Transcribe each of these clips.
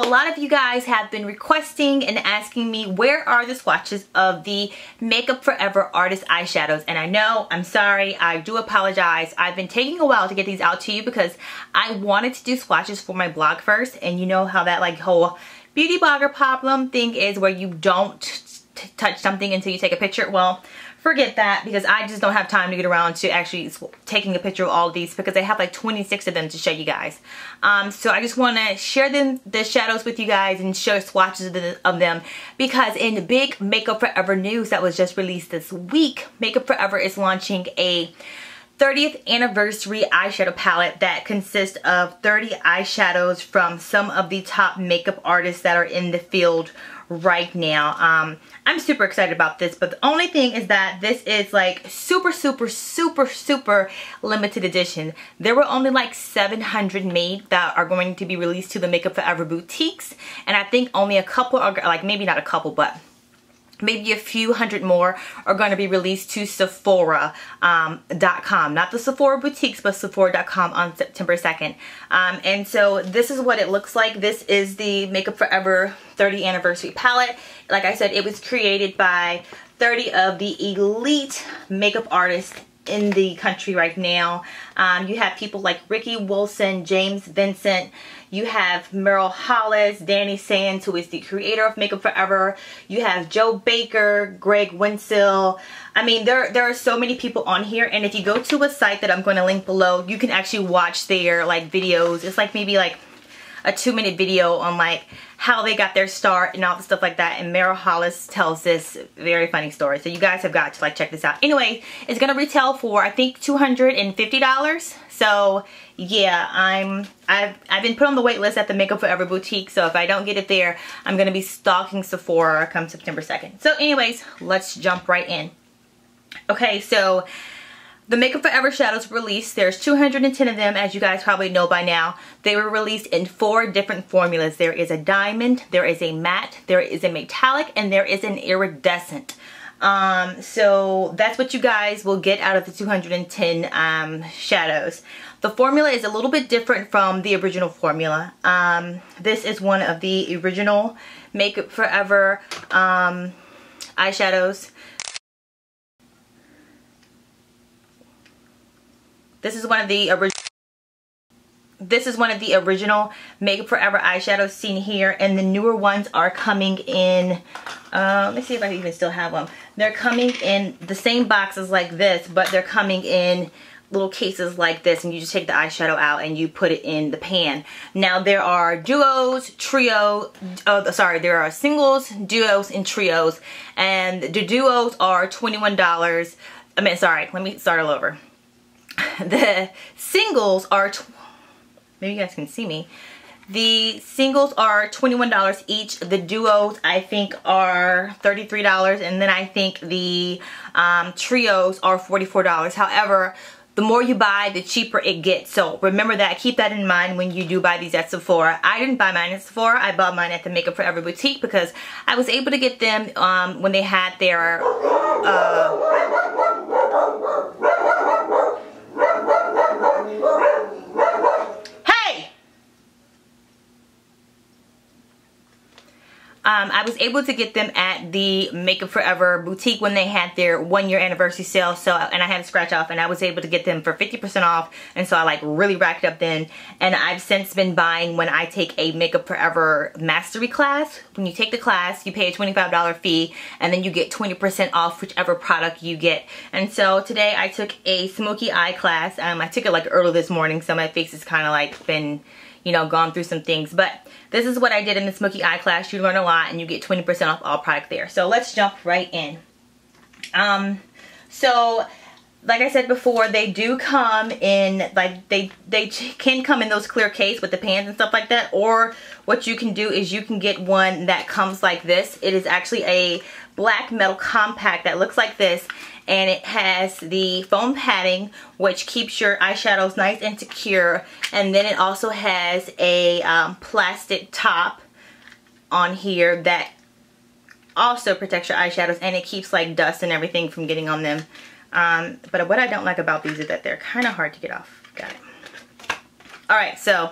a lot of you guys have been requesting and asking me where are the swatches of the Makeup Forever Artist eyeshadows, and I know, I'm sorry, I do apologize. I've been taking a while to get these out to you because I wanted to do swatches for my blog first, and you know how that like whole beauty blogger problem thing is where you don't touch something until you take a picture. Well, forget that, because I just don't have time to get around to actually taking a picture of all of these because I have like 26 of them to show you guys. So I just want to share the shadows with you guys and share swatches of them, because in the big Makeup Forever news that was just released this week, Makeup Forever is launching a 30th anniversary eyeshadow palette that consists of 30 eyeshadows from some of the top makeup artists that are in the field right now. I'm super excited about this, but the only thing is that this is like super limited edition. There were only like 700 made that are going to be released to the Makeup Forever boutiques, and I think only a couple are, like maybe not a couple, but maybe a few hundred more are going to be released to Sephora.com. Not the Sephora boutiques, but Sephora.com on September 2nd. And so this is what it looks like. This is the Makeup Forever 30th anniversary palette. Like I said, it was created by 30 of the elite makeup artists in the country right now. You have people like Ricky Wilson, James Vincent. You have Meryl Hollis, Danny Sands, who is the creator of Makeup Forever. You have Joe Baker, Greg Winsell. I mean, there are so many people on here, and if you go to a site that I'm going to link below, you can actually watch their like videos. It's like maybe like a 2-minute video on like how they got their start and all the stuff like that, and Meryl Hollis tells this very funny story, so you guys have got to like check this out. Anyway, it's gonna retail for I think $250, so yeah, I've been put on the wait list at the Makeup Forever boutique, so if I don't get it there, I'm gonna be stalking Sephora come September 2nd. So anyways, let's jump right in. Okay, so the Makeup Forever shadows released. There's 210 of them, as you guys probably know by now. They were released in 4 different formulas. There is a diamond, there is a matte, there is a metallic, and there is an iridescent. So that's what you guys will get out of the 210 shadows. The formula is a little bit different from the original formula. This is one of the original Makeup Forever eyeshadows. This is one of the original Makeup Forever eyeshadows seen here, and the newer ones are coming in, let me see if I even still have them. They're coming in the same boxes like this, but they're coming in little cases like this, and you just take the eyeshadow out and you put it in the pan. Now there are duos, there are singles, duos, and trios, and the duos are $21. I mean, sorry, let me start all over. The singles are, maybe you guys can see me. The singles are $21 each. The duos I think are $33, and then I think the trios are $44. However, the more you buy, the cheaper it gets. So remember that. Keep that in mind when you do buy these at Sephora. I didn't buy mine at Sephora. I bought mine at the Makeup Forever boutique because I was able to get them when they had their I was able to get them at the Makeup Forever boutique when they had their 1-year anniversary sale. So, and I had a scratch off, and I was able to get them for 50% off. And so I like really racked up then. And I've since been buying when I take a Makeup Forever mastery class. When you take the class, you pay a $25 fee, and then you get 20% off whichever product you get. And so today I took a smoky eye class. I took it like early this morning, so my face has kind of like been, you know, gone through some things. But this is what I did in the smoky eye class. You learn a lot, and you get 20% off all product there. So let's jump right in. So like I said before, they do come in, like they can come in those clear case with the pans and stuff like that, or what you can do is you can get one that comes like this. It is actually a black metal compact that looks like this, and it has the foam padding which keeps your eyeshadows nice and secure, and then it also has a plastic top on here that also protects your eyeshadows, and it keeps like dust and everything from getting on them. But what I don't like about these is that they're kind of hard to get off. Got it. Alright, so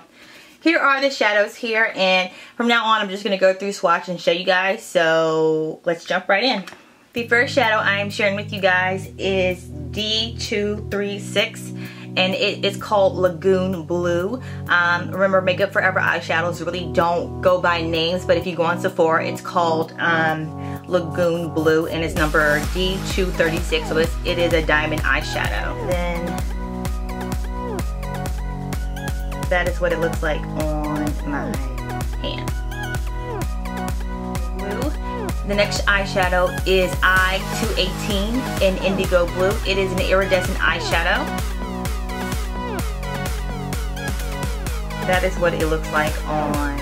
here are the shadows here, and from now on I'm just going to go through swatch and show you guys, so let's jump right in. The first shadow I am sharing with you guys is D236, and it is called Lagoon Blue. Remember, Makeup Forever eyeshadows really don't go by names, but if you go on Sephora, it's called Lagoon Blue, and it's number D236, so it is a diamond eyeshadow. Then that is what it looks like on my hand. Blue. The next eyeshadow is I-218 in Indigo Blue. It is an iridescent eyeshadow. That is what it looks like on.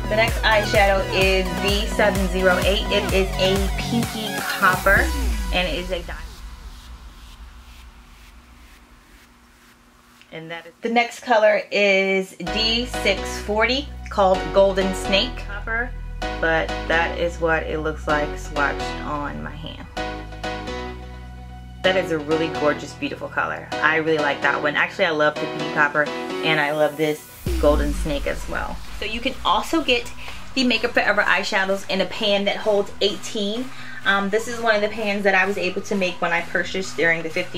The next eyeshadow is V708. It is a pinky copper, and it is a diamond. And that is the next color is D640, called Golden Snake Copper, but that is what it looks like swatched on my hand. That is a really gorgeous, beautiful color. I really like that one. Actually, I love the pinky copper, and I love this Golden Snake as well. So you can also get the Makeup Forever eyeshadows in a pan that holds 18. This is one of the pans that I was able to make when I purchased during the this is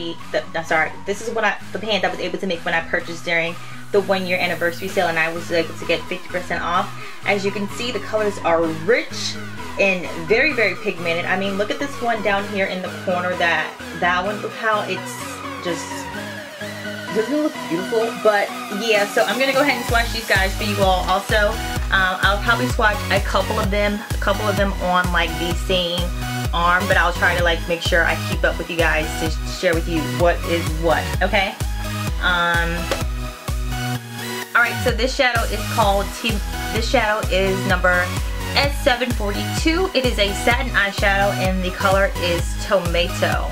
the pan that I was able to make when I purchased during the 1-year anniversary sale, and I was able to get 50% off. As you can see, the colors are rich and very, very pigmented. I mean, look at this one down here in the corner, that one. Look how it's just, doesn't it look beautiful? But yeah, so I'm gonna go ahead and swatch these guys for you all. Also, I'll probably swatch a couple of them on like the same arm, but I'll try to like make sure I keep up with you guys to share with you what is what, okay? Alright, so this shadow is called this shadow is number S742. It is a satin eyeshadow, and the color is Tomato.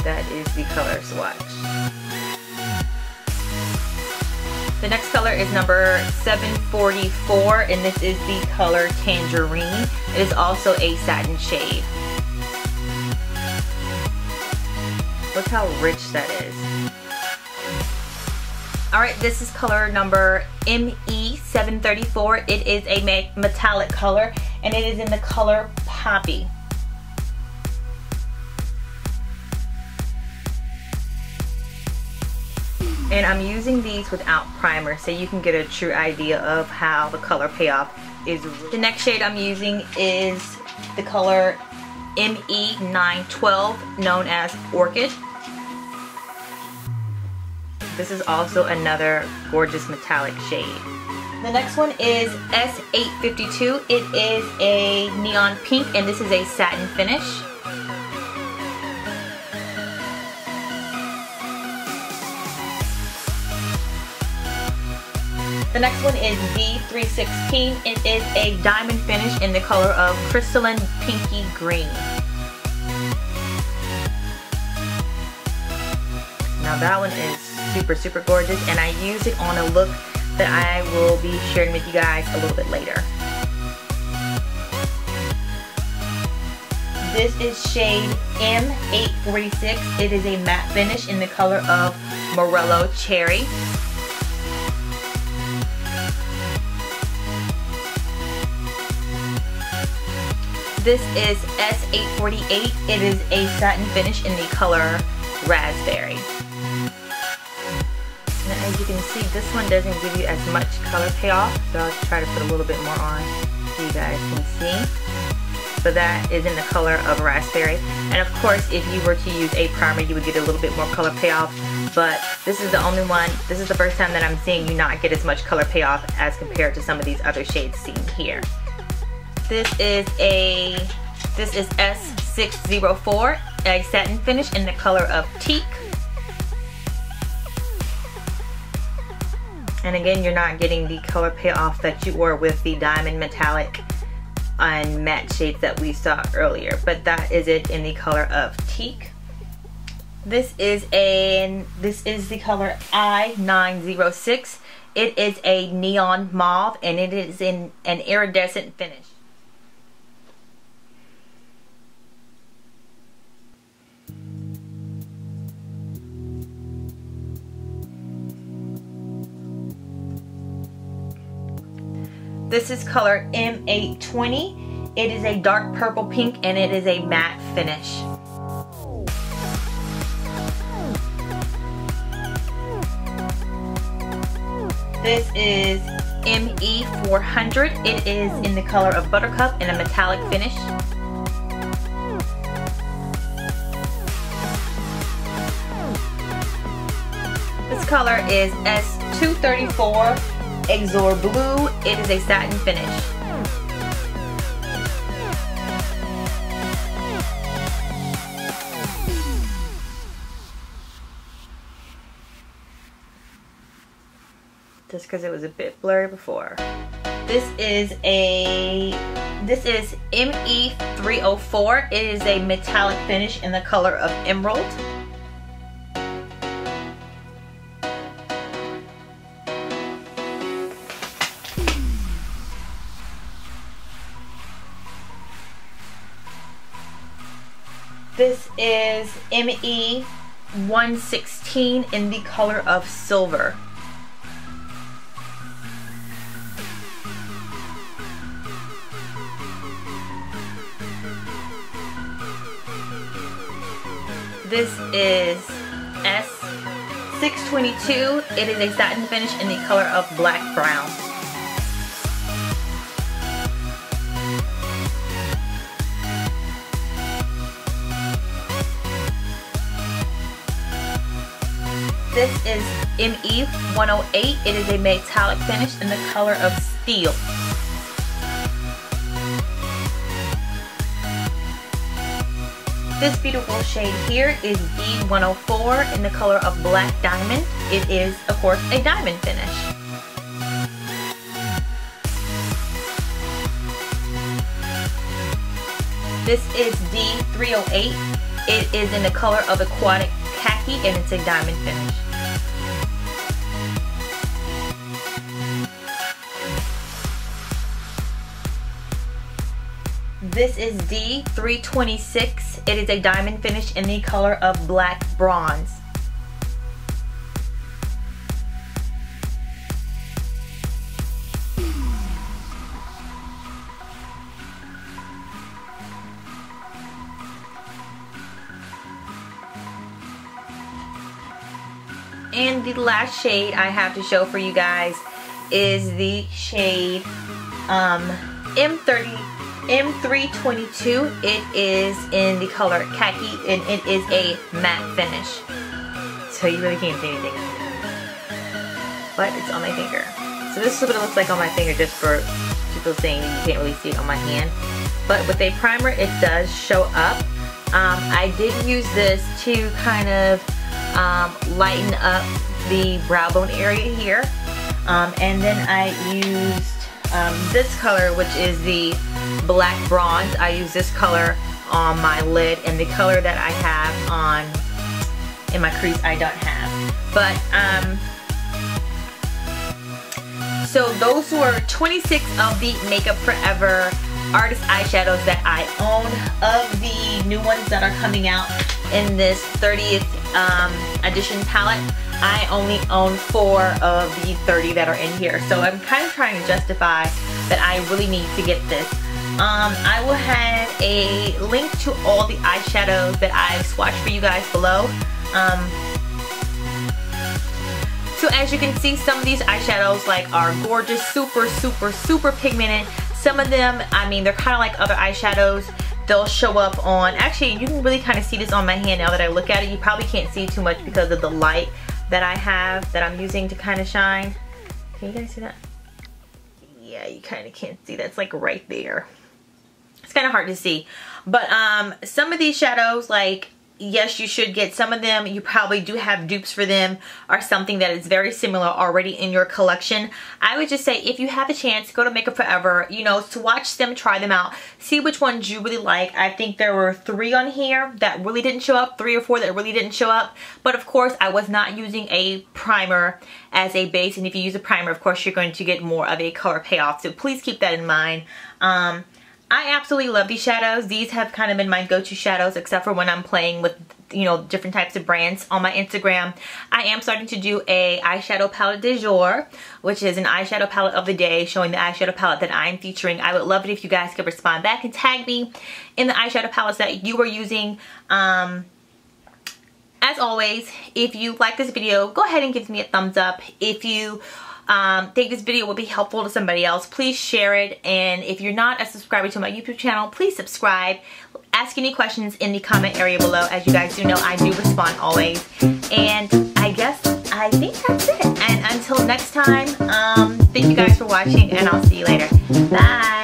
That is the color swatch. The next color is number 744, and this is the color Tangerine. It is also a satin shade. Look how rich that is. Alright, this is color number ME734. It is a metallic color, and it is in the color Poppy. And I'm using these without primer, so you can get a true idea of how the color payoff is. The next shade I'm using is the color ME912, known as Orchid. This is also another gorgeous metallic shade. The next one is S852. It is a neon pink, and this is a satin finish. The next one is D316. It is a diamond finish in the color of crystalline pinky green. Now that one is super, super gorgeous, and I use it on a look that I will be sharing with you guys a little bit later. This is shade M846. It is a matte finish in the color of Morello Cherry. This is S848. It is a satin finish in the color Raspberry. Now, as you can see, this one doesn't give you as much color payoff, so I'll try to put a little bit more on so you guys can see. So that is in the color of Raspberry. And of course, if you were to use a primer, you would get a little bit more color payoff. But this is the only one, this is the first time that I'm seeing you not get as much color payoff as compared to some of these other shades seen here. This is S604, a satin finish in the color of Teak. And again, you're not getting the color payoff that you were with the diamond metallic and matte shades that we saw earlier, but that is it in the color of Teak. This is the color I906. It is a neon mauve, and it is in an iridescent finish. This is color M820. It is a dark purple pink and it is a matte finish. This is ME400. It is in the color of Buttercup and a metallic finish. This color is S234 Exor Blue. It is a satin finish. Just because it was a bit blurry before. This is ME304. It is a metallic finish in the color of Emerald. This is ME116 in the color of Silver. This is S622. It is a satin finish in the color of Black Brown. This is ME108. It is a metallic finish in the color of Steel. This beautiful shade here is B104 in the color of Black Diamond. It is, of course, a diamond finish. This is D308. It is in the color of Aquatic Khaki and it's a diamond finish. This is D326. It is a diamond finish in the color of Black Bronze. And the last shade I have to show for you guys is the shade M322. It is in the color Khaki and it is a matte finish. So you really can't see anything. But it's on my finger. So this is what it looks like on my finger, just for people saying you can't really see it on my hand. But with a primer it does show up. I did use this to kind of lighten up the brow bone area here. And then I used this color, which is the Black Bronze. I use this color on my lid, and the color that I have in my crease I don't have. But so those were 26 of the Makeup Forever artist eyeshadows that I own. Of the new ones that are coming out in this 30th edition palette, I only own 4 of the 30 that are in here. So I'm kind of trying to justify that I really need to get this. I will have a link to all the eyeshadows that I've swatched for you guys below. So as you can see, some of these eyeshadows are gorgeous, super pigmented. Some of them, I mean, they're kind of like other eyeshadows. They'll show up on, actually you can really kind of see this on my hand now that I look at it. You probably can't see too much because of the light that I have, that I'm using to kind of shine. Can you guys see that? Yeah, you kind of can't see. That's like right there. It's kind of hard to see. But some of these shadows, yes, you should get some of them. You probably do have dupes for them or something that is very similar already in your collection. I would just say if you have a chance, go to Makeup Forever, you know, swatch them, try them out, see which ones you really like. I think there were 3 on here that really didn't show up, 3 or 4 that really didn't show up. But of course, I was not using a primer as a base, and if you use a primer, of course, you're going to get more of a color payoff. So please keep that in mind. I absolutely love these shadows. These have kind of been my go-to shadows, except for when I'm playing with, you know, different types of brands on my Instagram. I am starting to do a eyeshadow palette du jour, which is an eyeshadow palette of the day, showing the eyeshadow palette that I'm featuring. I would love it if you guys could respond back and tag me in the eyeshadow palettes that you are using. As always, if you like this video, go ahead and give me a thumbs up. If you think this video will be helpful to somebody else, please share it. And if you're not a subscriber to my YouTube channel, please subscribe. Ask any questions in the comment area below. As you guys do know, I do respond always. And I think that's it. And until next time, thank you guys for watching, and I'll see you later. Bye.